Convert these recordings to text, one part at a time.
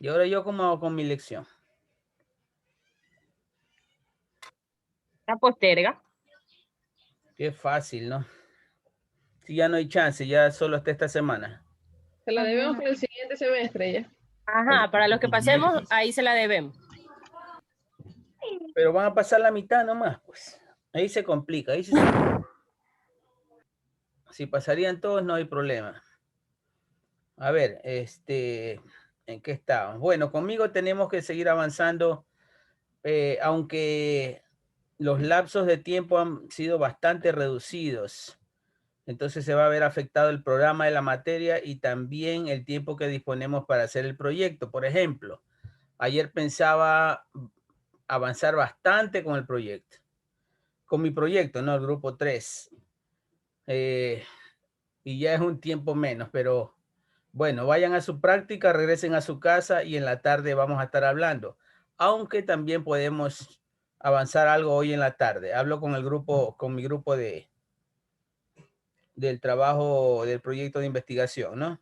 Y ahora yo cómo hago con mi lección. La posterga. Qué fácil, ¿no? Si ya no hay chance, ya solo hasta esta semana. Se la debemos para el siguiente semestre ya. Ajá, para los que pasemos, ahí se la debemos. Pero van a pasar la mitad nomás, pues. Ahí se complica, ahí sí se complica. Si pasarían todos, no hay problema. A ver, ¿en qué estábamos? Bueno, conmigo tenemos que seguir avanzando, aunque los lapsos de tiempo han sido bastante reducidos. Entonces se va a ver afectado el programa de la materia y también el tiempo que disponemos para hacer el proyecto. Por ejemplo, ayer pensaba avanzar bastante con el proyecto. Con mi proyecto, ¿no? El grupo 3. Y ya es un tiempo menos, pero bueno, vayan a su práctica, regresen a su casa y en la tarde vamos a estar hablando. Aunque también podemos avanzar algo hoy en la tarde. Hablo con el grupo, con mi grupo del trabajo del proyecto de investigación, ¿no?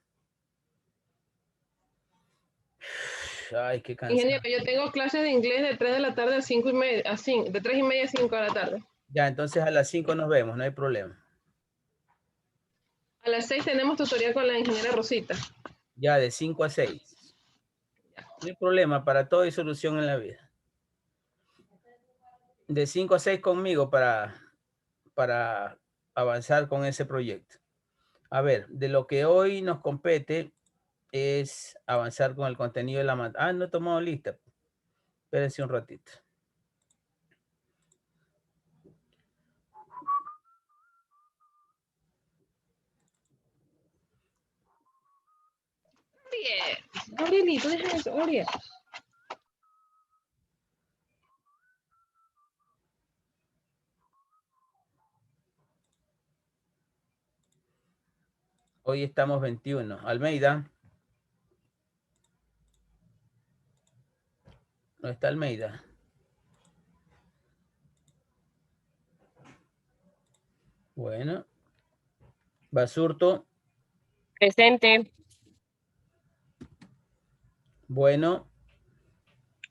Ay, qué cansado. Ingeniero, yo tengo clases de inglés de 3 de la tarde a 5:30, de 3:30 a 5 de la tarde. Ya, entonces a las 5 nos vemos, no hay problema. A las 6 tenemos tutorial con la ingeniera Rosita. Ya, de 5 a 6. No hay problema, para todo hay solución en la vida. De 5 a 6 conmigo para avanzar con ese proyecto. A ver, de lo que hoy nos compete es avanzar con el contenido de la materia. Ah, no he tomado lista. Espérense un ratito. Bien. Gabrielito, deja eso, Gabriel. Hoy estamos 21. Almeida. ¿No está Almeida? Bueno. Basurto. Presente. Bueno.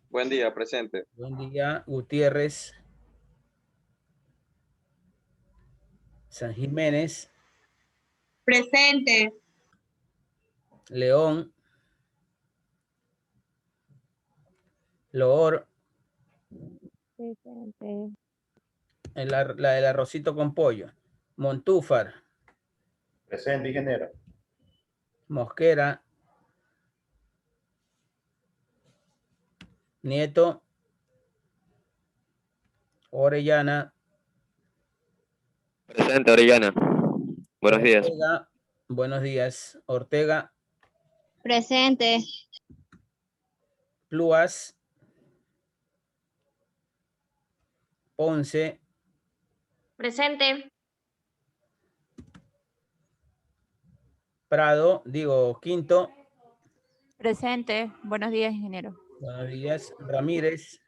Buen día, presente. Buen día. Gutiérrez. San Jiménez. Presente. León. Loor. Presente. La del arrocito con pollo. Montúfar. Presente, ingeniero. Mosquera. Nieto. Orellana. Presente, Orellana. Buenos días. Ortega. Buenos días. Ortega. Presente. Pluas. Ponce. Presente. Prado. Digo, Quinto. Presente. Buenos días, ingeniero. Buenos días. Ramírez.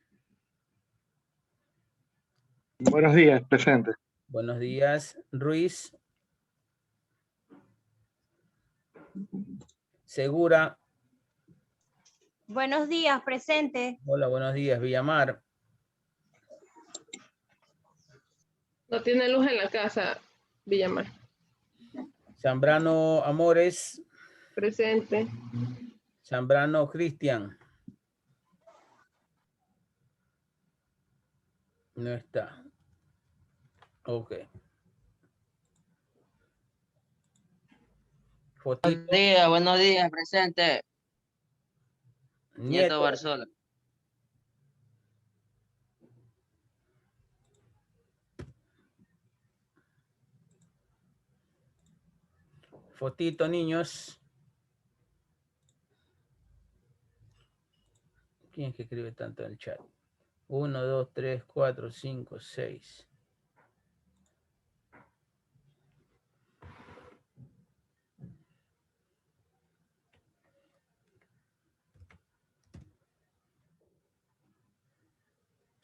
Buenos días, presente. Buenos días. Ruiz. Segura. Buenos días, presente. Hola, buenos días. Villamar. No tiene luz en la casa, Villamar. Zambrano Amores. Presente. Zambrano Cristian. No está. Ok. Fotito. Buenos días, presente. Nieto Nieto. Barzola. Fotito, niños. ¿Quién es que escribe tanto en el chat? 1, 2, 3, 4, 5, 6.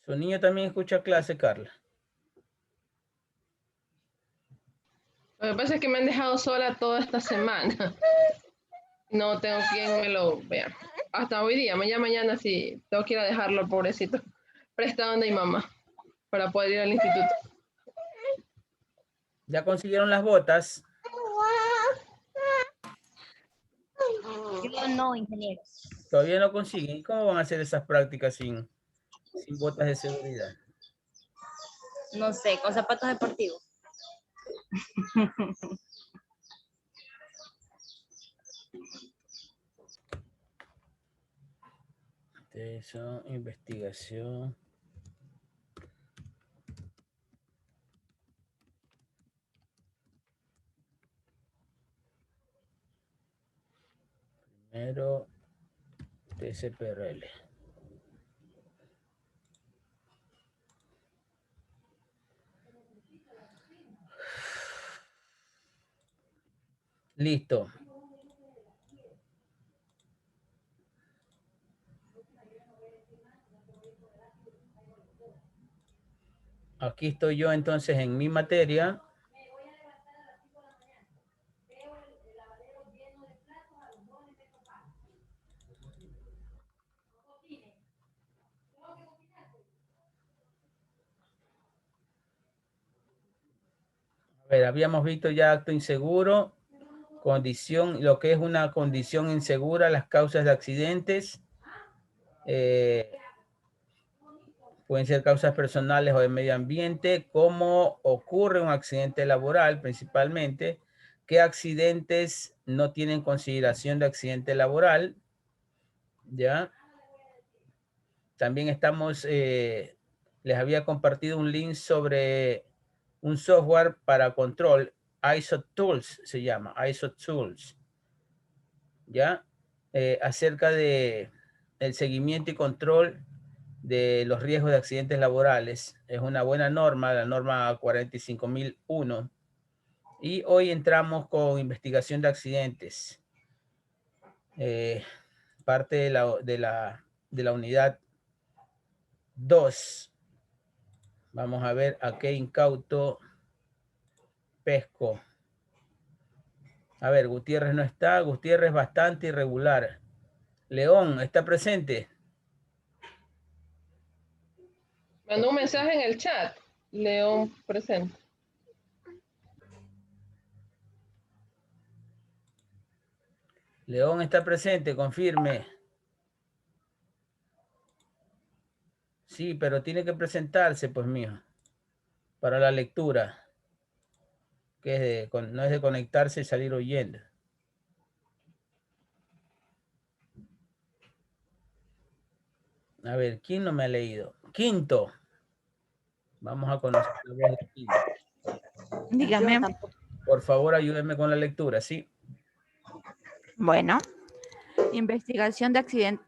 Su niño también escucha clase, Carla. Lo que pasa es que me han dejado sola toda esta semana. No tengo quien me lo vea. Hasta hoy día, mañana sí, tengo que ir a dejarlo, pobrecito, prestado de mi mamá, para poder ir al instituto. ¿Ya consiguieron las botas? Yo no, ingeniero. Todavía no consiguen. ¿Cómo van a hacer esas prácticas sin botas de seguridad? No sé, con zapatos deportivos. Eso, investigación. Primero, TCPRL. Listo. Aquí estoy yo entonces en mi materia. A ver, habíamos visto ya acto inseguro, condición, lo que es una condición insegura, las causas de accidentes. Pueden ser causas personales o de medio ambiente, cómo ocurre un accidente laboral principalmente, qué accidentes no tienen consideración de accidente laboral, ¿ya? También estamos, les había compartido un link sobre un software para control, ISO Tools se llama, ISO Tools, ¿ya? Acerca de el seguimiento y control de los riesgos de accidentes laborales. Es una buena norma, la norma 45001. Y hoy entramos con investigación de accidentes. Parte de la unidad 2. Vamos a ver a qué incauto pesco. A ver, Gutiérrez no está. Gutiérrez bastante irregular. León, ¿está presente? Mandó un mensaje en el chat. León presente. León está presente, confirme. Sí, pero tiene que presentarse, pues mío, para la lectura. Que es no es de conectarse y salir oyendo. A ver, ¿quién no me ha leído? Quinto. Vamos a conocer la voz de Quinto. Dígame. Por favor, ayúdenme con la lectura, ¿sí? Bueno, investigación de accidentes.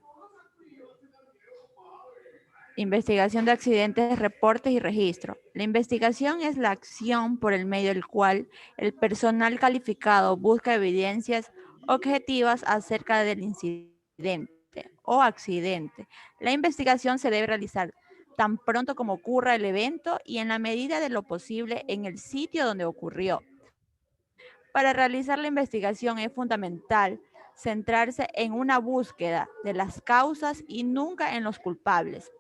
Investigación de accidentes, reportes y registro. La investigación es la acción por el medio del cual el personal calificado busca evidencias objetivas acerca del incidente o accidente. La investigación se debe realizar tan pronto como ocurra el evento y en la medida de lo posible en el sitio donde ocurrió. Para realizar la investigación es fundamental centrarse en una búsqueda de las causas y nunca en los culpables.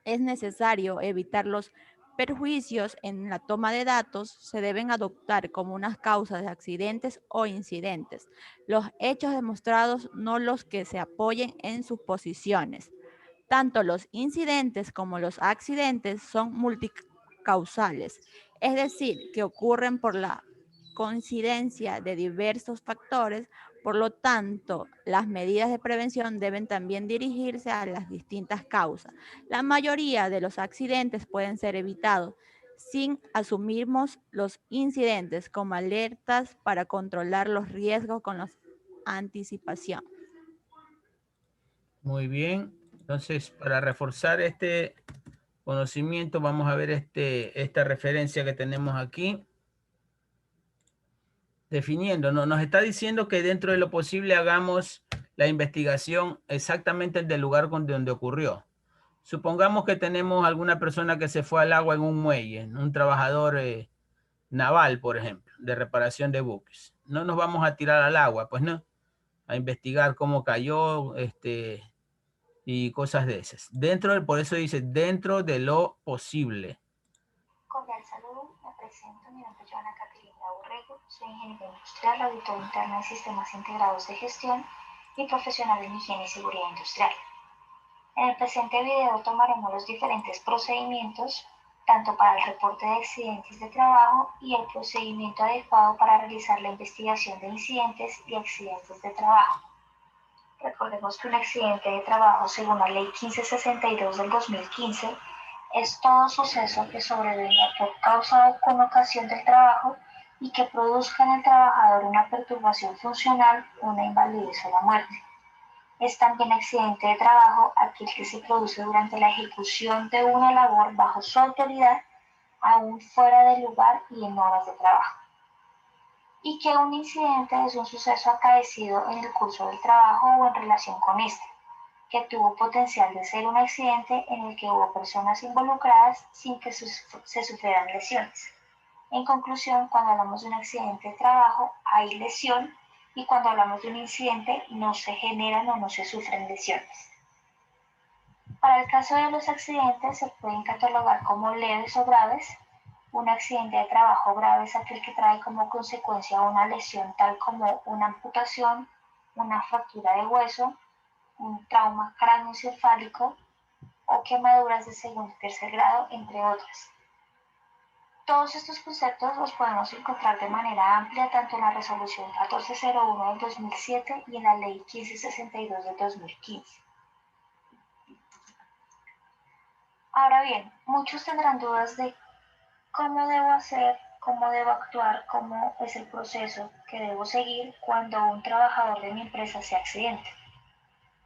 Es necesario evitar los perjuicios en la toma de datos. Se deben adoptar como unas causas de accidentes o incidentes los hechos demostrados, no los que se apoyen en suposiciones. Tanto los incidentes como los accidentes son multicausales, es decir, que ocurren por la coincidencia de diversos factores. Por lo tanto, las medidas de prevención deben también dirigirse a las distintas causas. La mayoría de los accidentes pueden ser evitados sin asumirmos los incidentes como alertas para controlar los riesgos con la anticipación. Muy bien. Entonces, para reforzar este conocimiento, vamos a ver esta referencia que tenemos aquí. Definiendo, ¿no? Nos está diciendo que dentro de lo posible hagamos la investigación exactamente del lugar donde ocurrió. Supongamos que tenemos alguna persona que se fue al agua en un muelle, un trabajador naval, por ejemplo, de reparación de buques. No nos vamos a tirar al agua, pues no. a investigar cómo cayó, y cosas de esas. Por eso dice, dentro de lo posible. Cordial saludo, me presento, mi nombre es Joana Caterina Borrego, soy ingeniera industrial, auditor interna de sistemas integrados de gestión y profesional en higiene y seguridad industrial. En el presente video tomaremos los diferentes procedimientos, tanto para el reporte de accidentes de trabajo y el procedimiento adecuado para realizar la investigación de incidentes y accidentes de trabajo. Recordemos que un accidente de trabajo, según la Ley 1562 del 2015, es todo suceso que sobrevenga por causa o con ocasión del trabajo y que produzca en el trabajador una perturbación funcional, una invalidez o la muerte. Es también accidente de trabajo aquel que se produce durante la ejecución de una labor bajo su autoridad, aún fuera del lugar y en horas de trabajo. Y que un incidente es un suceso acaecido en el curso del trabajo o en relación con este, que tuvo potencial de ser un accidente en el que hubo personas involucradas sin que se sufrieran lesiones. En conclusión, cuando hablamos de un accidente de trabajo, hay lesión, y cuando hablamos de un incidente, no se generan o no se sufren lesiones. Para el caso de los accidentes, se pueden catalogar como leves o graves. Un accidente de trabajo grave es aquel que trae como consecuencia una lesión tal como una amputación, una fractura de hueso, un trauma cráneoencefálico o quemaduras de segundo y tercer grado, entre otras. Todos estos conceptos los podemos encontrar de manera amplia tanto en la Resolución 1401 del 2007 y en la Ley 1562 del 2015. Ahora bien, muchos tendrán dudas de cómo debo hacer, cómo debo actuar, cómo es el proceso que debo seguir cuando un trabajador de mi empresa se accidente.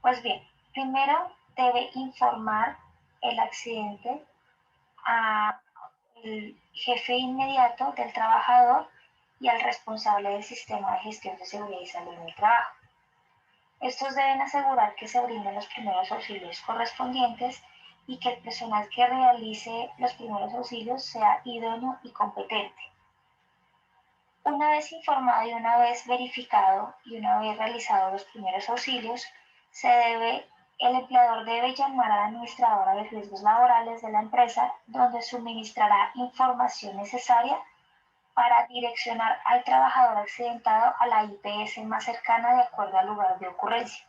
Pues bien, primero debe informar el accidente al jefe inmediato del trabajador y al responsable del sistema de gestión de seguridad y salud en el trabajo. Estos deben asegurar que se brinden los primeros auxilios correspondientes y que el personal que realice los primeros auxilios sea idóneo y competente. Una vez informado y una vez verificado y una vez realizado los primeros auxilios, el empleador debe llamar a la administradora de riesgos laborales de la empresa, donde suministrará información necesaria para direccionar al trabajador accidentado a la IPS más cercana de acuerdo al lugar de ocurrencia.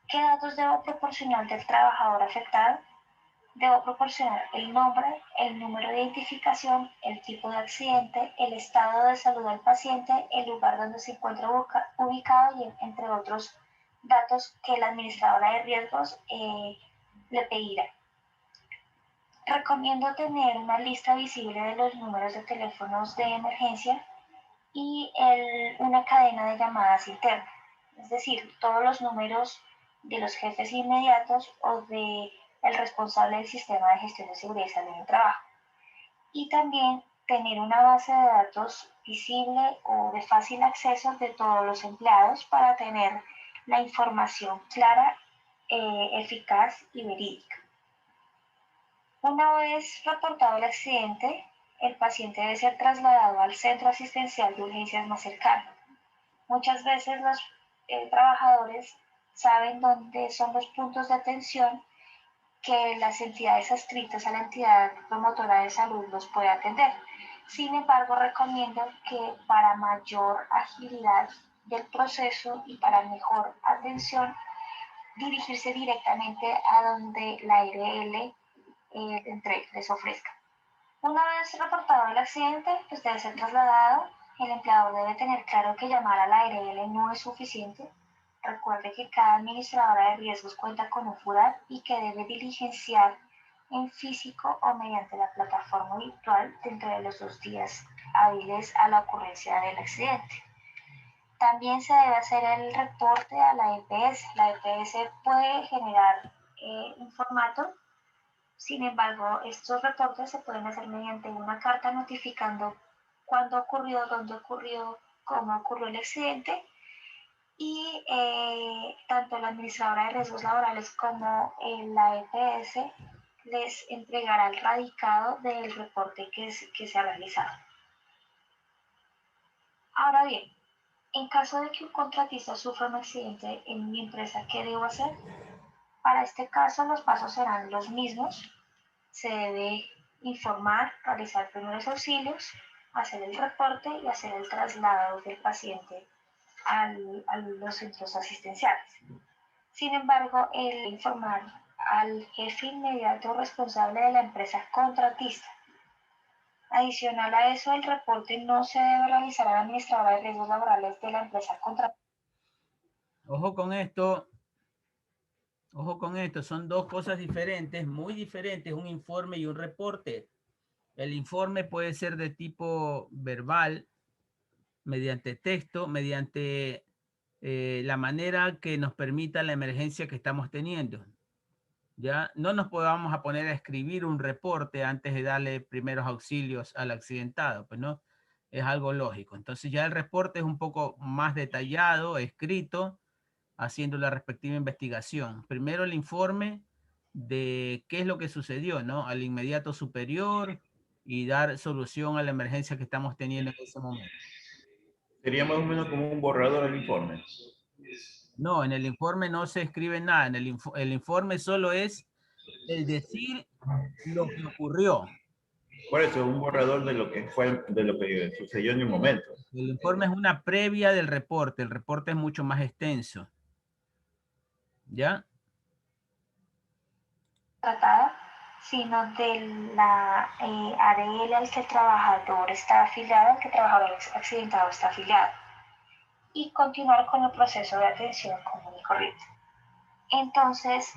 ¿Qué datos debo proporcionar del trabajador afectado? Debo proporcionar el nombre, el número de identificación, el tipo de accidente, el estado de salud del paciente, el lugar donde se encuentra ubicado y entre otros datos que la administradora de riesgos le pedirá. Recomiendo tener una lista visible de los números de teléfonos de emergencia y una cadena de llamadas interna, es decir, todos los números de los jefes inmediatos o de el responsable del sistema de gestión de seguridad y salud en el trabajo. Y también tener una base de datos visible o de fácil acceso de todos los empleados para tener la información clara, eficaz y verídica. Una vez reportado el accidente, el paciente debe ser trasladado al centro asistencial de urgencias más cercano. Muchas veces los trabajadores saben dónde son los puntos de atención que las entidades adscritas a la entidad promotora de salud los puede atender. Sin embargo, recomiendo que para mayor agilidad del proceso y para mejor atención, dirigirse directamente a donde la ARL les ofrezca. Una vez reportado el accidente, pues debe ser trasladado. El empleador debe tener claro que llamar a la ARL no es suficiente. Recuerde que cada administradora de riesgos cuenta con un FUDAT y que debe diligenciar en físico o mediante la plataforma virtual dentro de los 2 días hábiles a la ocurrencia del accidente. También se debe hacer el reporte a la EPS. La EPS puede generar un formato. Sin embargo, estos reportes se pueden hacer mediante una carta notificando cuándo ocurrió, dónde ocurrió, cómo ocurrió el accidente, y tanto la administradora de riesgos laborales como la EPS les entregará el radicado del reporte que se ha realizado. Ahora bien, En caso de que un contratista sufra un accidente en mi empresa, ¿qué debo hacer? Para este caso, los pasos serán los mismos. Se debe informar, realizar primeros auxilios, hacer el reporte y hacer el traslado del paciente a los centros asistenciales. Sin embargo, el informar al jefe inmediato responsable de la empresa contratista. Adicional a eso, el reporte no se debe realizar a la administradora de riesgos laborales de la empresa contratista. Ojo con esto, son dos cosas diferentes, muy diferentes, un informe y un reporte. El informe puede ser de tipo verbal, mediante texto, mediante la manera que nos permita la emergencia que estamos teniendo. Ya no nos podamos a poner a escribir un reporte antes de darle primeros auxilios al accidentado, pues no, es algo lógico. Entonces ya el reporte es un poco más detallado, escrito, haciendo la respectiva investigación. Primero el informe de qué es lo que sucedió, ¿no? Al inmediato superior y dar solución a la emergencia que estamos teniendo en ese momento. Sería más o menos como un borrador del informe. No, en el informe no se escribe nada. El informe solo es el decir lo que ocurrió. Por eso, un borrador de lo que fue, de lo que sucedió en el momento. El informe es una previa del reporte. El reporte es mucho más extenso. ¿Ya? Tratada, sino de la ARL al que el trabajador está afiliado, al que el trabajador accidentado está afiliado, y continuar con el proceso de atención común y corriente. Entonces,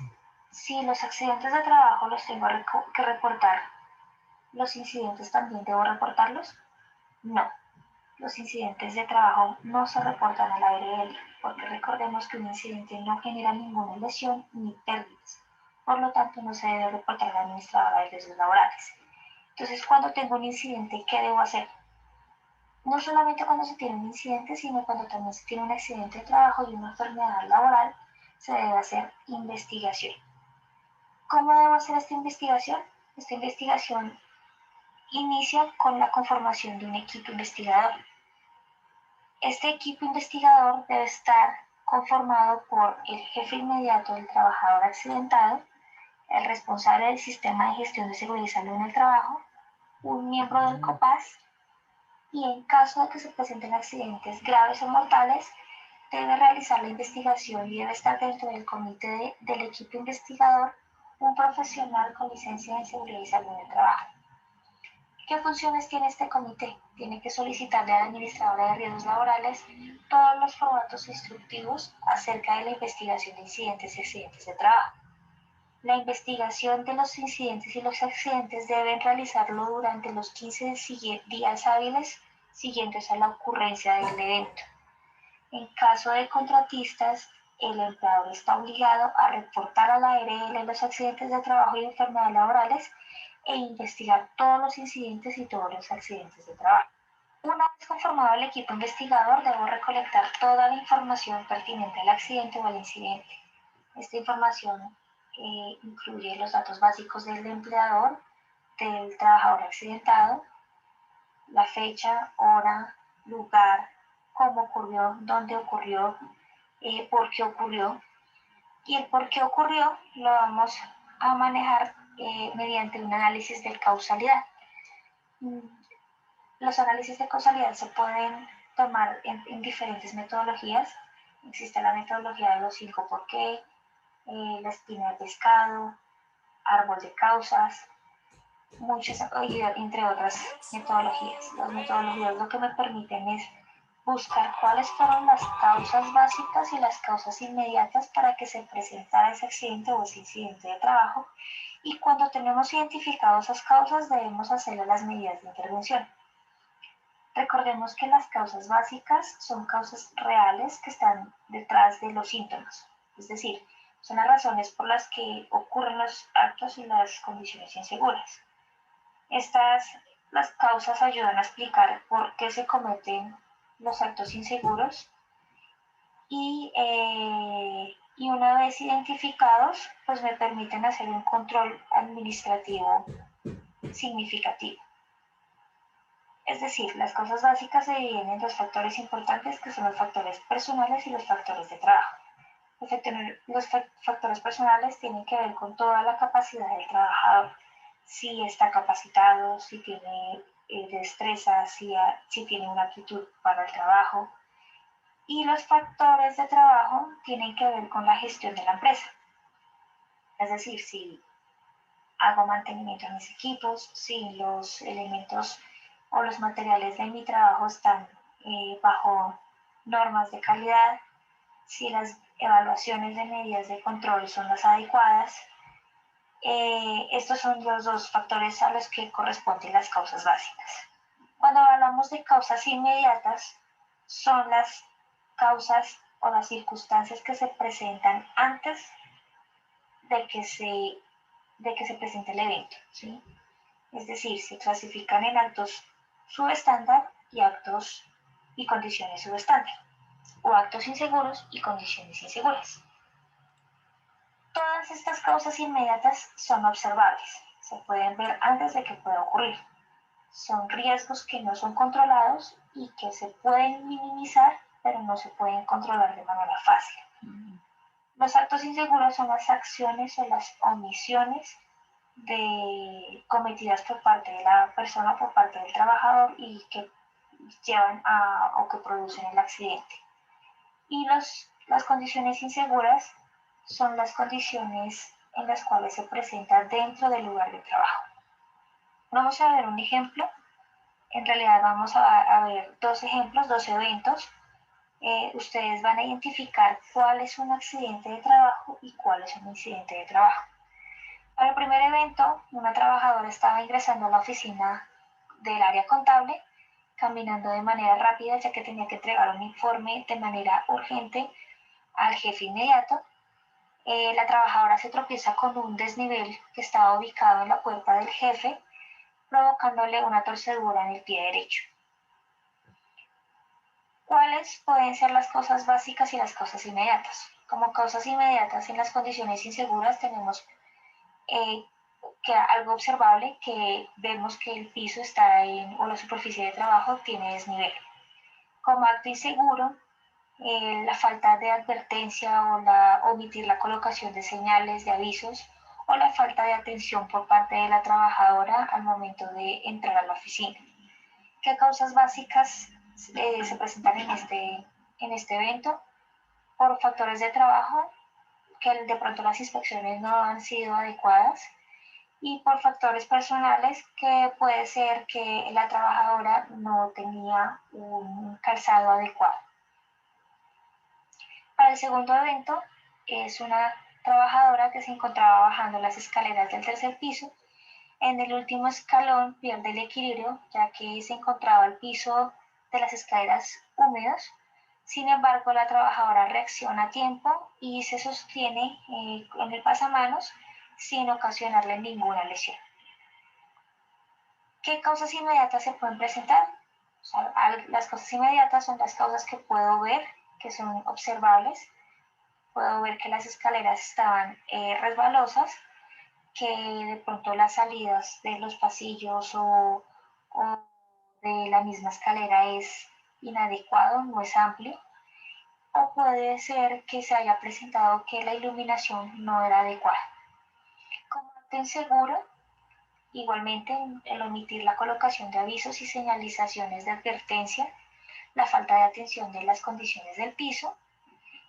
si los accidentes de trabajo los tengo que reportar, ¿los incidentes también debo reportarlos? No. Los incidentes de trabajo no se reportan a la ARL, porque recordemos que un incidente no genera ninguna lesión ni pérdidas. Por lo tanto, no se debe reportar a la administradora de riesgos laborales. Entonces, cuando tengo un incidente, ¿qué debo hacer? No solamente cuando se tiene un incidente, sino cuando también se tiene un accidente de trabajo y una enfermedad laboral, se debe hacer investigación. ¿Cómo debo hacer esta investigación? Esta investigación inicia con la conformación de un equipo investigador. Este equipo investigador debe estar conformado por el jefe inmediato del trabajador accidentado, el responsable del sistema de gestión de seguridad y salud en el trabajo, un miembro del COPAS, y en caso de que se presenten accidentes graves o mortales, debe realizar la investigación y debe estar dentro del comité del equipo investigador un profesional con licencia en seguridad y salud en el trabajo. ¿Qué funciones tiene este comité? Tiene que solicitarle a la administradora de riesgos laborales todos los formatos instructivos acerca de la investigación de incidentes y accidentes de trabajo. La investigación de los incidentes y los accidentes deben realizarlo durante los 15 días hábiles siguientes a la ocurrencia del evento. En caso de contratistas, el empleador está obligado a reportar a la ARL los accidentes de trabajo y enfermedades laborales e investigar todos los incidentes y todos los accidentes de trabajo. Una vez conformado el equipo investigador, debo recolectar toda la información pertinente al accidente o al incidente. Esta información incluye los datos básicos del empleador, del trabajador accidentado, la fecha, hora, lugar, cómo ocurrió, dónde ocurrió, por qué ocurrió. Y el por qué ocurrió lo vamos a manejar mediante un análisis de causalidad. Los análisis de causalidad se pueden tomar en diferentes metodologías. Existe la metodología de los 5 por qué, la espina de pescado, árbol de causas, muchas, entre otras metodologías. Las metodologías lo que me permiten es buscar cuáles fueron las causas básicas y las causas inmediatas para que se presentara ese accidente o ese incidente de trabajo, y cuando tenemos identificadas esas causas debemos hacerle las medidas de intervención. Recordemos que las causas básicas son causas reales que están detrás de los síntomas, es decir, son las razones por las que ocurren los actos y las condiciones inseguras. Las causas ayudan a explicar por qué se cometen los actos inseguros y una vez identificados, pues me permiten hacer un control administrativo significativo. Es decir, las causas básicas se dividen en dos factores importantes que son los factores personales y los factores de trabajo. Los factores personales tienen que ver con toda la capacidad del trabajador, si está capacitado, si tiene destreza, si tiene una aptitud para el trabajo. Y los factores de trabajo tienen que ver con la gestión de la empresa. Es decir, si hago mantenimiento en mis equipos, si los elementos o los materiales de mi trabajo están bajo normas de calidad, si las evaluaciones de medidas de control son las adecuadas. Estos son los dos factores a los que corresponden las causas básicas. Cuando hablamos de causas inmediatas, son las causas o las circunstancias que se presentan antes de que se presente el evento, ¿sí? Es decir, se clasifican en actos subestándar y actos y condiciones subestándar, o actos inseguros y condiciones inseguras. Todas estas causas inmediatas son observables, se pueden ver antes de que pueda ocurrir. Son riesgos que no son controlados y que se pueden minimizar, pero no se pueden controlar de manera fácil. Los actos inseguros son las acciones o las omisiones cometidas por parte de la persona, por parte del trabajador y que llevan o que producen el accidente. Y las condiciones inseguras son las condiciones en las cuales se presenta dentro del lugar de trabajo. Vamos a ver un ejemplo. En realidad vamos a ver dos ejemplos, dos eventos. Ustedes van a identificar cuál es un accidente de trabajo y cuál es un incidente de trabajo. Para el primer evento, una trabajadora estaba ingresando a la oficina del área contable, caminando de manera rápida ya que tenía que entregar un informe de manera urgente al jefe inmediato. La trabajadora se tropieza con un desnivel que estaba ubicado en la puerta del jefe, provocándole una torcedura en el pie derecho. ¿Cuáles pueden ser las causas básicas y las causas inmediatas? Como causas inmediatas en las condiciones inseguras tenemos que algo observable, que vemos que el piso está o la superficie de trabajo tiene desnivel. Como acto inseguro, la falta de advertencia o omitir la colocación de señales, de avisos, o la falta de atención por parte de la trabajadora al momento de entrar a la oficina. ¿Qué causas básicas se presentan en este evento? Por factores de trabajo, que de pronto las inspecciones no han sido adecuadas, y por factores personales, que puede ser que la trabajadora no tenía un calzado adecuado. Para el segundo evento, es una trabajadora que se encontraba bajando las escaleras del tercer piso. En el último escalón pierde el equilibrio, ya que se encontraba el piso de las escaleras húmedos. Sin embargo, la trabajadora reacciona a tiempo y se sostiene en el pasamanos sin ocasionarle ninguna lesión. ¿Qué causas inmediatas se pueden presentar? O sea, las causas inmediatas son las causas que puedo ver, que son observables. Puedo ver que las escaleras estaban resbalosas, que de pronto las salidas de los pasillos o de la misma escalera es inadecuado, no es amplio. O puede ser que se haya presentado que la iluminación no era adecuada. Como acto inseguro, igualmente el omitir la colocación de avisos y señalizaciones de advertencia, la falta de atención de las condiciones del piso,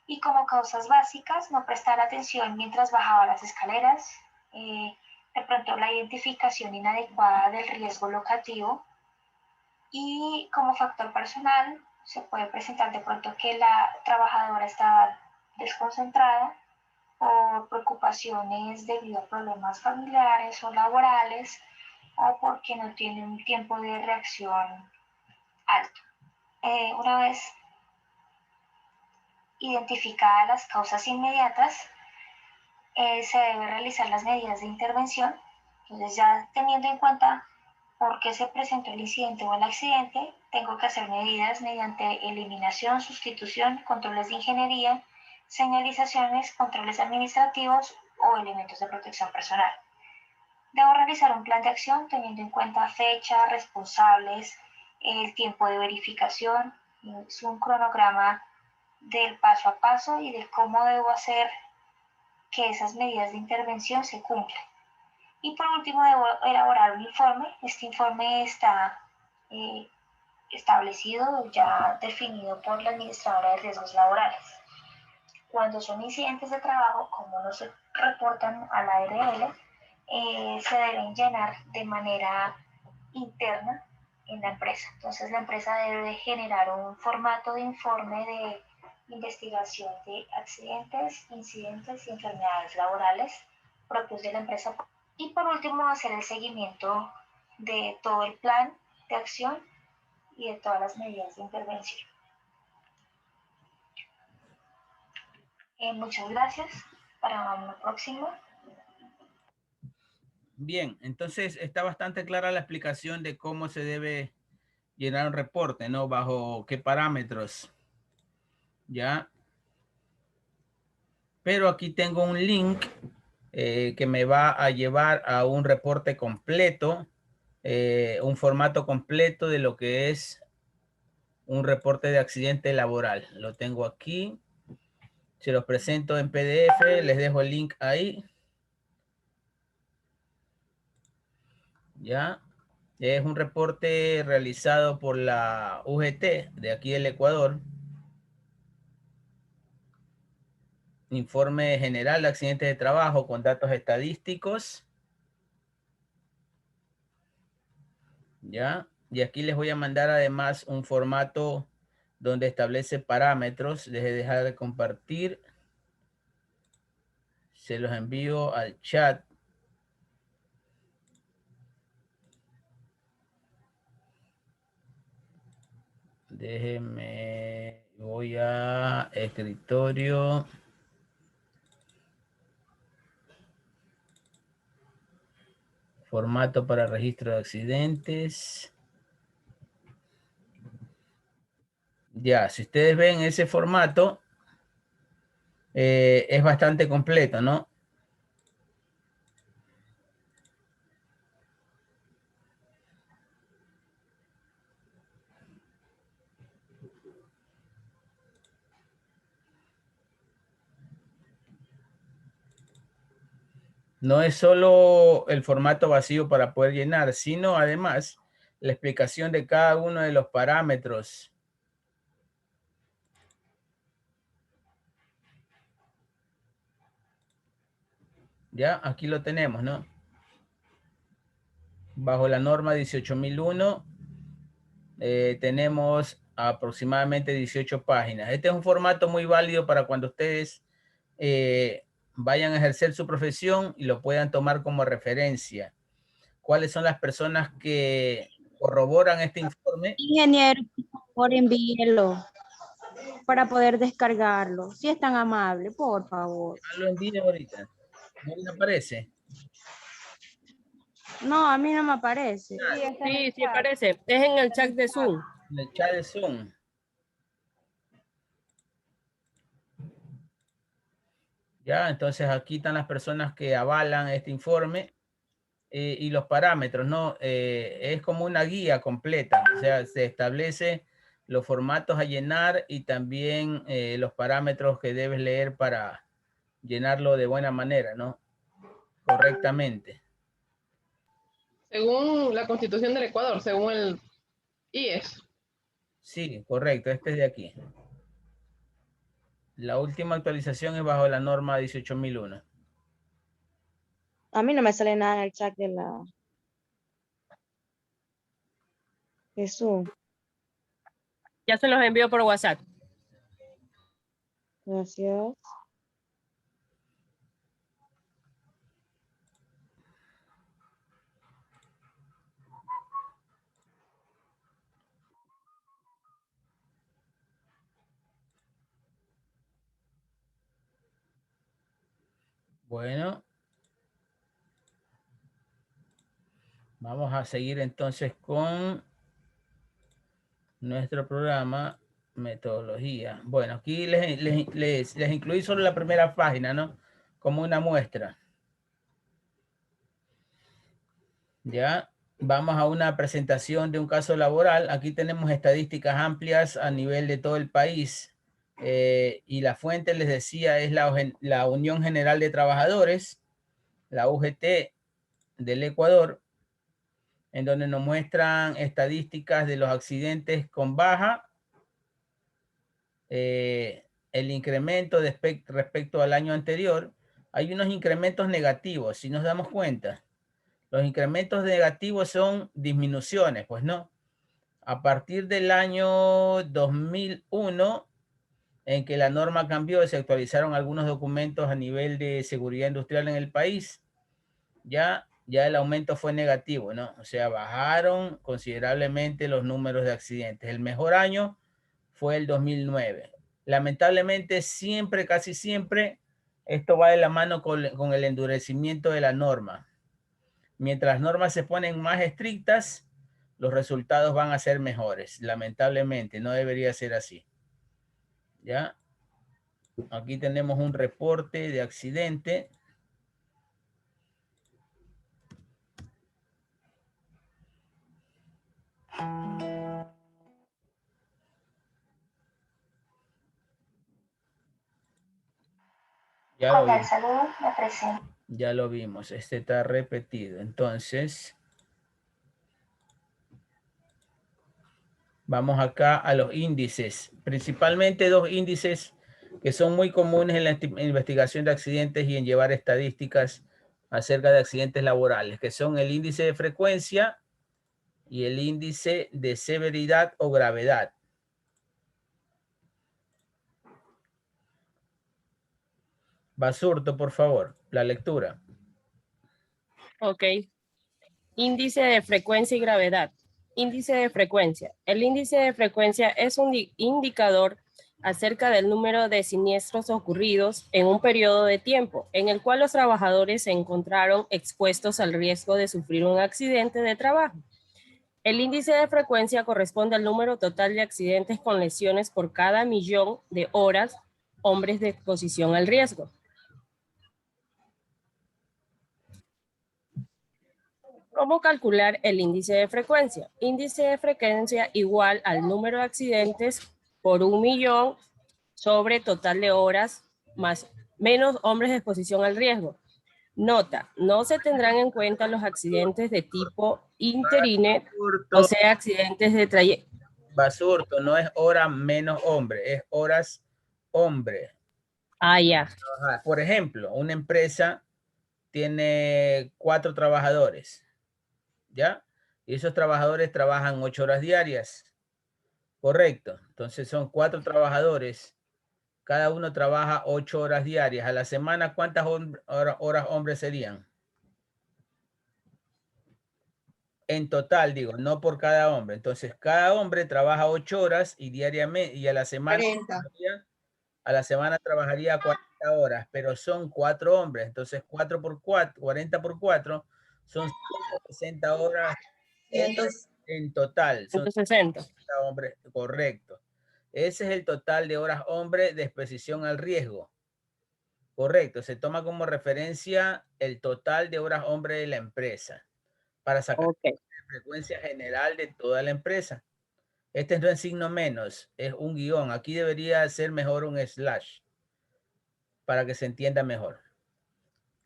y como causas básicas, no prestar atención mientras bajaba las escaleras, de pronto la identificación inadecuada del riesgo locativo, y como factor personal se puede presentar de pronto que la trabajadora estaba desconcentrada por preocupaciones debido a problemas familiares o laborales, o porque no tiene un tiempo de reacción alto. Una vez identificadas las causas inmediatas, se deben realizar las medidas de intervención. Entonces, ya teniendo en cuenta por qué se presentó el incidente o el accidente, tengo que hacer medidas mediante eliminación, sustitución, controles de ingeniería, señalizaciones, controles administrativos o elementos de protección personal. Debo realizar un plan de acción teniendo en cuenta fecha, responsables, el tiempo de verificación, es un cronograma del paso a paso y de cómo debo hacer que esas medidas de intervención se cumplan. Y por último, debo elaborar un informe. Este informe está establecido, ya definido por la administradora de riesgos laborales. Cuando son incidentes de trabajo, como no se reportan a la ARL, se deben llenar de manera interna en la empresa. Entonces la empresa debe generar un formato de informe de investigación de accidentes, incidentes y enfermedades laborales propios de la empresa. Y por último, hacer el seguimiento de todo el plan de acción y de todas las medidas de intervención. Muchas gracias. Para una próxima. Bien, entonces está bastante clara la explicación de cómo se debe llenar un reporte, ¿no? Bajo qué parámetros. ¿Ya? Pero aquí tengo un link que me va a llevar a un reporte completo, un formato completo de lo que es un reporte de accidente laboral. Lo tengo aquí. Se los presento en PDF. Les dejo el link ahí. ¿Ya? Es un reporte realizado por la UGT de aquí del Ecuador. Informe general de accidentes de trabajo con datos estadísticos. ¿Ya? Y aquí les voy a mandar además un formato donde establece parámetros. Deje de dejar de compartir. Se los envío al chat. Déjenme, voy a escritorio. Formato para registro de accidentes. Ya, si ustedes ven ese formato, es bastante completo, ¿no? No es solo el formato vacío para poder llenar, sino además la explicación de cada uno de los parámetros. Ya, aquí lo tenemos, ¿no? Bajo la norma 18001 tenemos aproximadamente 18 páginas. Este es un formato muy válido para cuando ustedes vayan a ejercer su profesión y lo puedan tomar como referencia. ¿Cuáles son las personas que corroboran este informe? Ingeniero, por favor, envíelo para poder descargarlo. Si es tan amable, por favor. Ya lo envío ahorita. ¿No le aparece? No, a mí no me aparece. Sí, sí aparece. Es en el chat de Zoom. En el chat de Zoom. Ya, entonces aquí están las personas que avalan este informe y los parámetros, ¿no? Es como una guía completa, o sea, se establece los formatos a llenar y también los parámetros que debes leer para llenarlo de buena manera, ¿no? Correctamente. Según la Constitución del Ecuador, según el IES. Sí, correcto, este es de aquí. La última actualización es bajo la norma 18001. A mí no me sale nada en el chat de la... Jesús. Ya se los envío por WhatsApp. Gracias. Bueno. Vamos a seguir entonces con nuestro programa metodología. Bueno, aquí les incluí solo la primera página, ¿no? Como una muestra. ¿Ya? Vamos a una presentación de un caso laboral. Aquí tenemos estadísticas amplias a nivel de todo el país. Y la fuente, les decía, es la Unión General de Trabajadores, la UGT del Ecuador, en donde nos muestran estadísticas de los accidentes con baja, el incremento respecto al año anterior. Hay unos incrementos negativos, si nos damos cuenta. Los incrementos negativos son disminuciones, pues no. A partir del año 2001, en que la norma cambió, se actualizaron algunos documentos a nivel de seguridad industrial en el país, ya el aumento fue negativo, ¿no? O sea, bajaron considerablemente los números de accidentes. El mejor año fue el 2009. Lamentablemente, siempre, casi siempre, esto va de la mano con el endurecimiento de la norma. Mientras las normas se ponen más estrictas, los resultados van a ser mejores. Lamentablemente, no debería ser así. ¿Ya? Aquí tenemos un reporte de accidente. Cordial saludo, me presento. Ya lo vimos, este está repetido. Entonces, vamos acá a los índices. Principalmente dos índices que son muy comunes en la investigación de accidentes y en llevar estadísticas acerca de accidentes laborales, que son el índice de frecuencia y el índice de severidad o gravedad. Basurto, por favor, la lectura. Ok. Índice de frecuencia y gravedad. Índice de frecuencia. El índice de frecuencia es un indicador acerca del número de siniestros ocurridos en un periodo de tiempo en el cual los trabajadores se encontraron expuestos al riesgo de sufrir un accidente de trabajo. El índice de frecuencia corresponde al número total de accidentes con lesiones por cada millón de horas hombres de exposición al riesgo. ¿Cómo calcular el índice de frecuencia? Índice de frecuencia igual al número de accidentes por 1.000.000 sobre total de horas menos hombres de exposición al riesgo. Nota, no se tendrán en cuenta los accidentes de tipo interine, o sea, accidentes de trayecto. Basurto, no es hora menos hombre, es horas hombre. Ah, ya. Por ejemplo, una empresa tiene 4 trabajadores, ¿ya? Y esos trabajadores trabajan 8 horas diarias. Correcto. Entonces son 4 trabajadores. Cada uno trabaja 8 horas diarias. A la semana, ¿cuántas horas hombres serían? En total, digo, no por cada hombre. Entonces, cada hombre trabaja 8 horas y diariamente, y a la semana, trabajaría 40 horas, pero son 4 hombres. Entonces, 4 por 4, 40 por 4, son 160 horas en total. Son 160 hombres, correcto. Ese es el total de horas hombre de exposición al riesgo. Correcto, se toma como referencia el total de horas hombre de la empresa para sacar la frecuencia general de toda la empresa. Este no es signo menos, es un guión. Aquí debería ser mejor un slash para que se entienda mejor.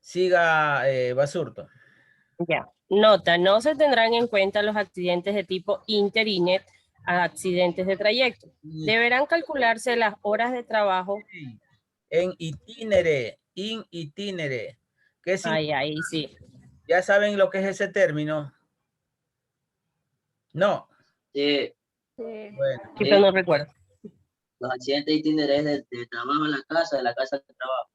Siga, Basurto. Ya. Nota, no se tendrán en cuenta los accidentes de tipo interine a accidentes de trayecto. Deberán calcularse las horas de trabajo. En itinere, in itinere. ¿Qué significa? Ahí sí. ¿Ya saben lo que es ese término? No. Sí. Bueno. Quizá no recuerdo. Los accidentes itinerantes de trabajo a la casa, de la casa al trabajo.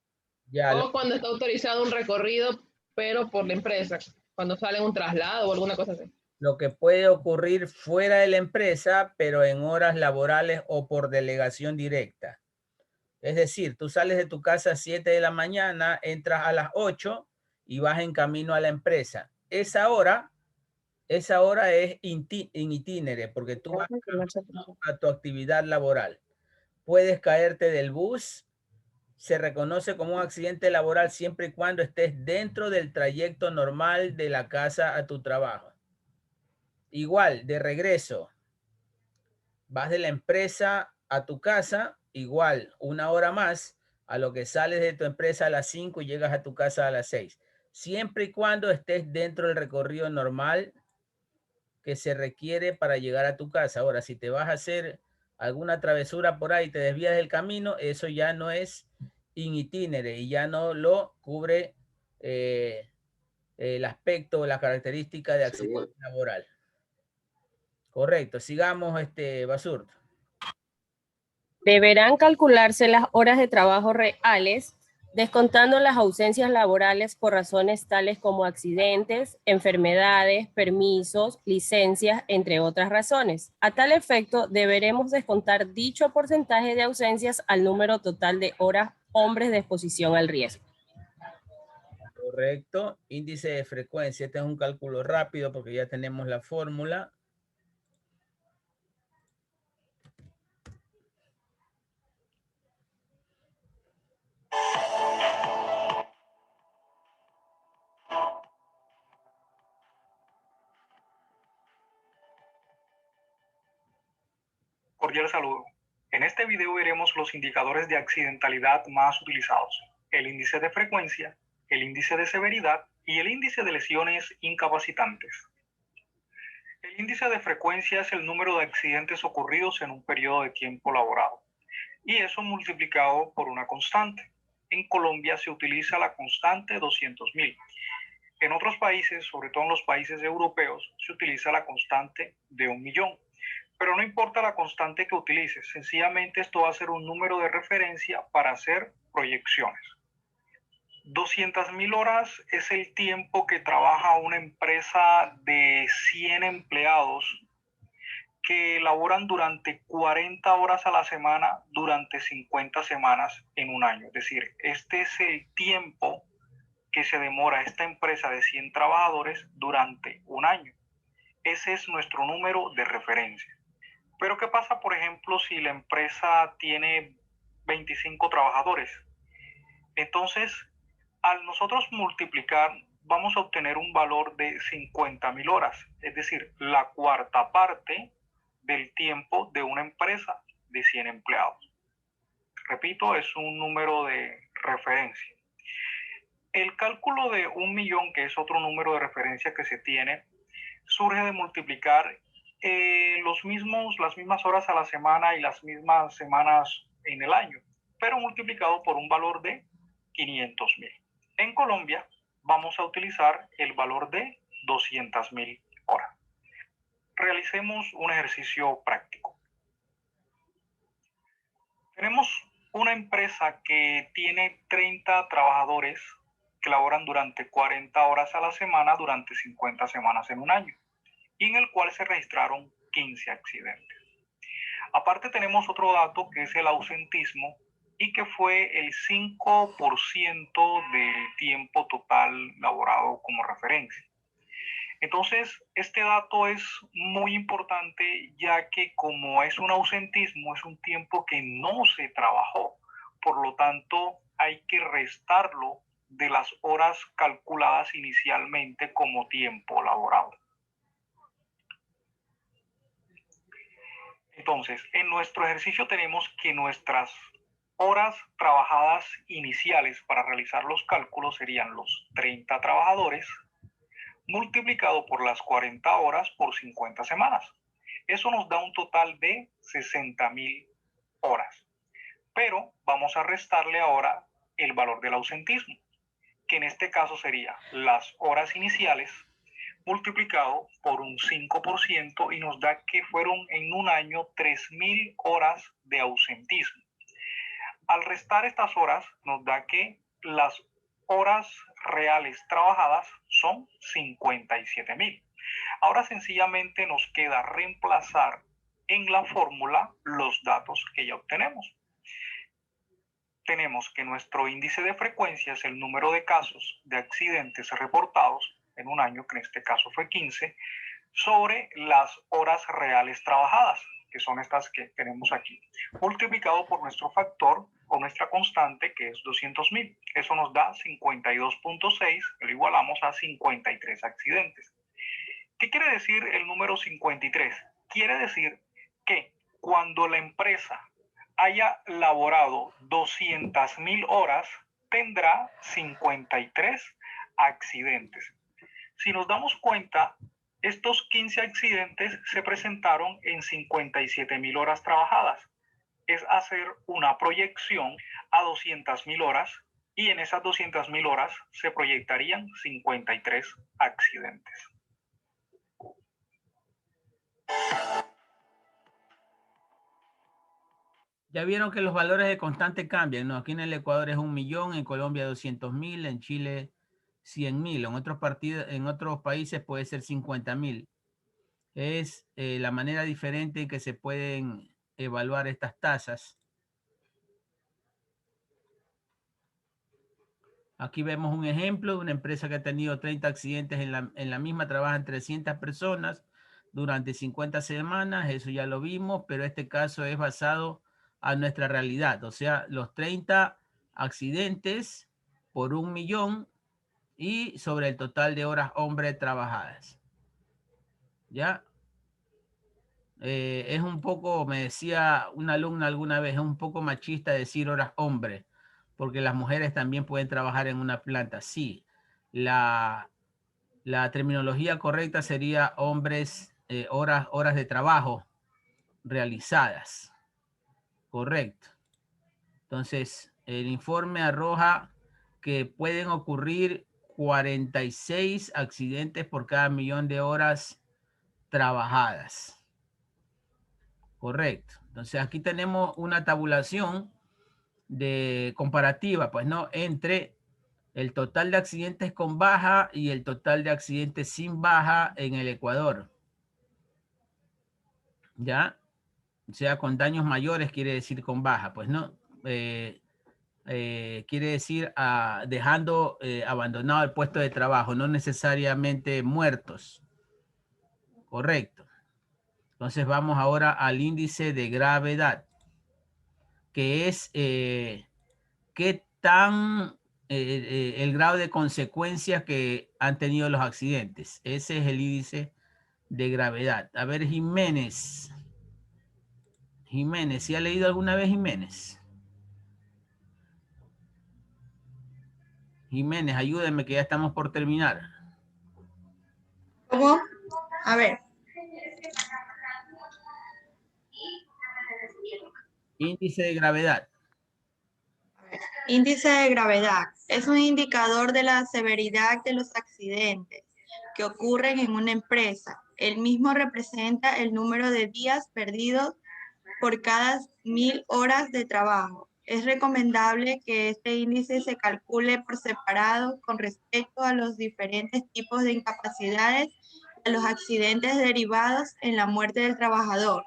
Ya, O cuando está autorizado un recorrido, pero por la empresa, cuando sale un traslado o alguna cosa así. Lo que puede ocurrir fuera de la empresa, pero en horas laborales o por delegación directa. Es decir, tú sales de tu casa a 7 de la mañana, entras a las 8 y vas en camino a la empresa. Esa hora es en itinere, porque tú vas a tu actividad laboral. Puedes caerte del bus. Se reconoce como un accidente laboral siempre y cuando estés dentro del trayecto normal de la casa a tu trabajo. Igual, de regreso, vas de la empresa a tu casa, igual, 1 hora más, a lo que sales de tu empresa a las 5 y llegas a tu casa a las 6. Siempre y cuando estés dentro del recorrido normal que se requiere para llegar a tu casa. Ahora, si te vas a hacer alguna travesura por ahí, te desvías del camino, eso ya no es in itinere y ya no lo cubre el aspecto o la característica de accidente laboral. Correcto. Sigamos, Basurto. Deberán calcularse las horas de trabajo reales, descontando las ausencias laborales por razones tales como accidentes, enfermedades, permisos, licencias, entre otras razones. A tal efecto, deberemos descontar dicho porcentaje de ausencias al número total de horas hombres de exposición al riesgo. Correcto. Índice de frecuencia. Este es un cálculo rápido porque ya tenemos la fórmula. Cordial saludo. En este video veremos los indicadores de accidentalidad más utilizados: el índice de frecuencia, el índice de severidad y el índice de lesiones incapacitantes. El índice de frecuencia es el número de accidentes ocurridos en un periodo de tiempo laborado, y eso multiplicado por una constante. En Colombia se utiliza la constante 200.000. En otros países, sobre todo en los países europeos, se utiliza la constante de 1.000.000. Pero no importa la constante que utilices, sencillamente esto va a ser un número de referencia para hacer proyecciones. 200.000 horas es el tiempo que trabaja una empresa de 100 empleados que laboran durante 40 horas a la semana durante 50 semanas en un año. Es decir, este es el tiempo que se demora esta empresa de 100 trabajadores durante un año. Ese es nuestro número de referencia. Pero ¿qué pasa, por ejemplo, si la empresa tiene 25 trabajadores? Entonces, al nosotros multiplicar, vamos a obtener un valor de 50.000 horas, es decir, la cuarta parte del tiempo de una empresa de 100 empleados. Repito, es un número de referencia. El cálculo de 1.000.000, que es otro número de referencia que se tiene, surge de multiplicar las mismas horas a la semana y las mismas semanas en el año, pero multiplicado por un valor de 500.000. En Colombia vamos a utilizar el valor de 200.000 horas. Realicemos un ejercicio práctico. Tenemos una empresa que tiene 30 trabajadores que laboran durante 40 horas a la semana durante 50 semanas en un año, y en el cual se registraron 15 accidentes. Aparte tenemos otro dato que es el ausentismo, y que fue el 5% del tiempo total laborado como referencia. Entonces, este dato es muy importante, ya que como es un ausentismo, es un tiempo que no se trabajó. Por lo tanto, hay que restarlo de las horas calculadas inicialmente como tiempo laborado. Entonces, en nuestro ejercicio tenemos que nuestras horas trabajadas iniciales para realizar los cálculos serían los 30 trabajadores multiplicado por las 40 horas por 50 semanas. Eso nos da un total de 60.000 horas. Pero vamos a restarle ahora el valor del ausentismo, que en este caso sería las horas iniciales multiplicado por un 5%, y nos da que fueron en un año 3.000 horas de ausentismo. Al restar estas horas nos da que las horas reales trabajadas son 57.000. Ahora sencillamente nos queda reemplazar en la fórmula los datos que ya obtenemos. Tenemos que nuestro índice de frecuencia es el número de casos de accidentes reportados en un año, que en este caso fue 15, sobre las horas reales trabajadas, que son estas que tenemos aquí, multiplicado por nuestro factor o nuestra constante, que es 200.000. Eso nos da 52.6, lo igualamos a 53 accidentes. ¿Qué quiere decir el número 53? Quiere decir que cuando la empresa haya laborado 200.000 horas, tendrá 53 accidentes. Si nos damos cuenta, estos 15 accidentes se presentaron en 57.000 horas trabajadas. Es hacer una proyección a 200.000 horas y en esas 200.000 horas se proyectarían 53 accidentes. Ya vieron que los valores de constante cambian, ¿no? Aquí en el Ecuador es 1.000.000, en Colombia 200.000, en Chile 100.000, en otros países puede ser 50.000. Es la manera diferente en que se pueden evaluar estas tasas. Aquí vemos un ejemplo de una empresa que ha tenido 30 accidentes en la misma, trabajan 300 personas durante 50 semanas, eso ya lo vimos, pero este caso es basado a nuestra realidad, o sea, los 30 accidentes por 1.000.000 y sobre el total de horas hombre trabajadas. ¿Ya? Es un poco, me decía una alumna alguna vez, es un poco machista decir horas hombre, porque las mujeres también pueden trabajar en una planta. Sí, la terminología correcta sería hombres, horas de trabajo realizadas. Correcto. Entonces, el informe arroja que pueden ocurrir 46 accidentes por cada 1.000.000 de horas trabajadas. Correcto. Entonces, aquí tenemos una tabulación de comparativa, pues, ¿no? Entre el total de accidentes con baja y el total de accidentes sin baja en el Ecuador. ¿Ya? O sea, con daños mayores quiere decir con baja, pues, ¿no? Quiere decir dejando abandonado el puesto de trabajo, no necesariamente muertos. Correcto. Entonces vamos ahora al índice de gravedad, que es qué tan el grado de consecuencias que han tenido los accidentes. Ese es el índice de gravedad. A ver, Jiménez. Jiménez, ¿sí ha leído alguna vez Jiménez? Jiménez, ayúdenme que ya estamos por terminar. ¿Cómo? A ver. Índice de gravedad. Índice de gravedad es un indicador de la severidad de los accidentes que ocurren en una empresa. El mismo representa el número de días perdidos por cada 1.000 horas de trabajo. Es recomendable que este índice se calcule por separado con respecto a los diferentes tipos de incapacidades y a los accidentes derivados en la muerte del trabajador.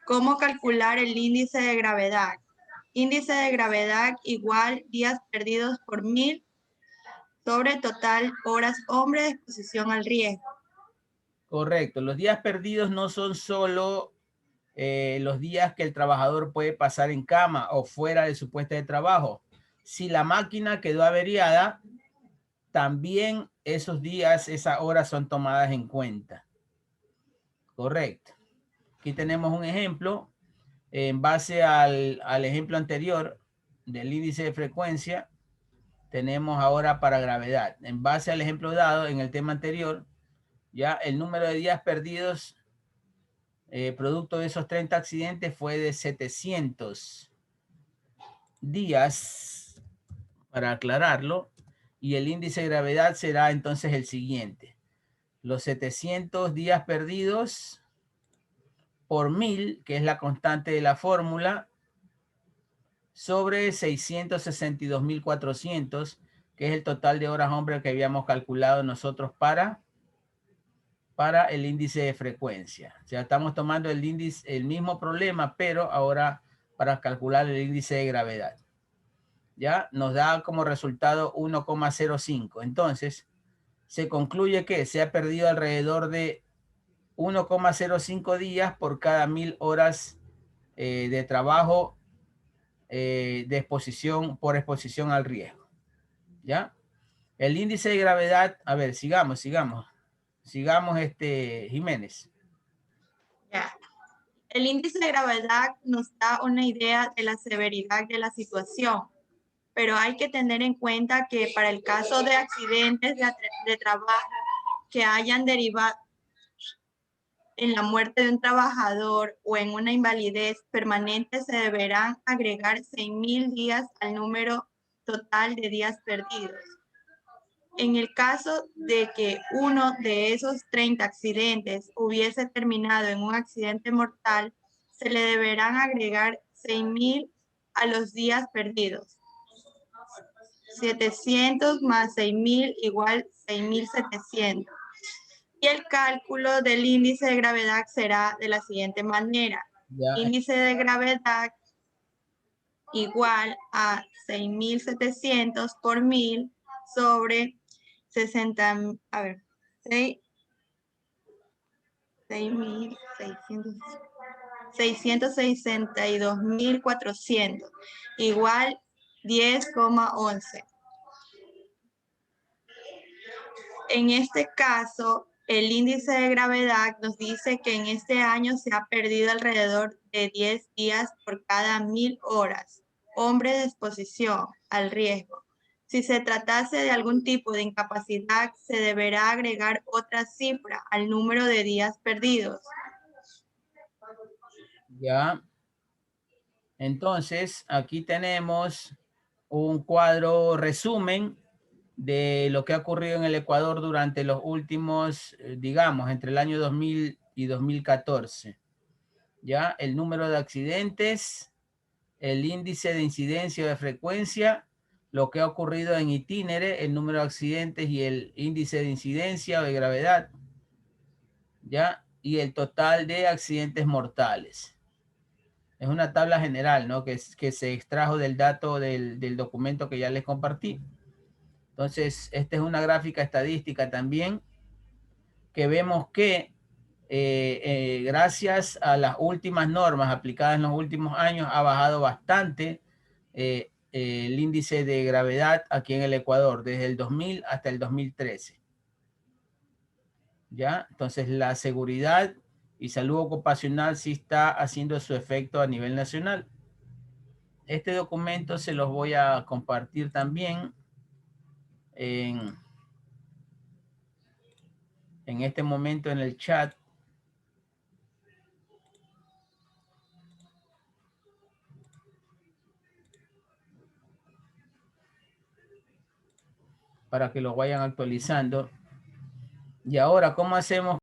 ¿Cómo calcular el índice de gravedad? Índice de gravedad igual días perdidos por 1.000 sobre total horas hombre de exposición al riesgo. Correcto. Los días perdidos no son solo los días que el trabajador puede pasar en cama o fuera de su puesto de trabajo. Si la máquina quedó averiada, también esos días, esas horas son tomadas en cuenta. Correcto. Aquí tenemos un ejemplo. En base al ejemplo anterior del índice de frecuencia, tenemos ahora para gravedad. En base al ejemplo dado en el tema anterior, ya el número de días perdidos producto de esos 30 accidentes fue de 700 días, para aclararlo, y el índice de gravedad será entonces el siguiente. Los 700 días perdidos por 1.000, que es la constante de la fórmula, sobre 662.400, que es el total de horas hombre que habíamos calculado nosotros para el índice de frecuencia. O sea, estamos tomando el índice, el mismo problema, pero ahora para calcular el índice de gravedad. Ya nos da como resultado 1,05. Entonces, se concluye que se ha perdido alrededor de 1,05 días por cada 1.000 horas de trabajo de exposición por exposición al riesgo. ¿Ya? El índice de gravedad, a ver, sigamos. Sigamos, Jiménez. Ya. El índice de gravedad nos da una idea de la severidad de la situación, pero hay que tener en cuenta que para el caso de accidentes de trabajo que hayan derivado en la muerte de un trabajador o en una invalidez permanente, se deberán agregar 6.000 días al número total de días perdidos. En el caso de que uno de esos 30 accidentes hubiese terminado en un accidente mortal, se le deberán agregar 6.000 a los días perdidos. 700 más 6.000 igual 6.700. Y el cálculo del índice de gravedad será de la siguiente manera. Ya. Índice de gravedad igual a 6.700 por 1.000 sobre 60, a ver, 662.400 igual 10,11. En este caso, el índice de gravedad nos dice que en este año se ha perdido alrededor de 10 días por cada 1.000 horas. Hombre de exposición al riesgo. Si se tratase de algún tipo de incapacidad, se deberá agregar otra cifra al número de días perdidos. Ya. Entonces, aquí tenemos un cuadro resumen de lo que ha ocurrido en el Ecuador durante los últimos, digamos, entre el año 2000 y 2014. Ya, el número de accidentes, el índice de incidencia o de frecuencia, lo que ha ocurrido en itinere, el número de accidentes y el índice de incidencia o de gravedad, ya, y el total de accidentes mortales. Es una tabla general, ¿no? Que se extrajo del dato del documento que ya les compartí. Entonces, esta es una gráfica estadística también, que vemos que gracias a las últimas normas aplicadas en los últimos años, ha bajado bastante el índice de gravedad aquí en el Ecuador, desde el 2000 hasta el 2013. ¿Ya? Entonces, la seguridad y salud ocupacional sí está haciendo su efecto a nivel nacional. Este documento se los voy a compartir también en este momento en el chat. Para que lo vayan actualizando. Y ahora, ¿cómo hacemos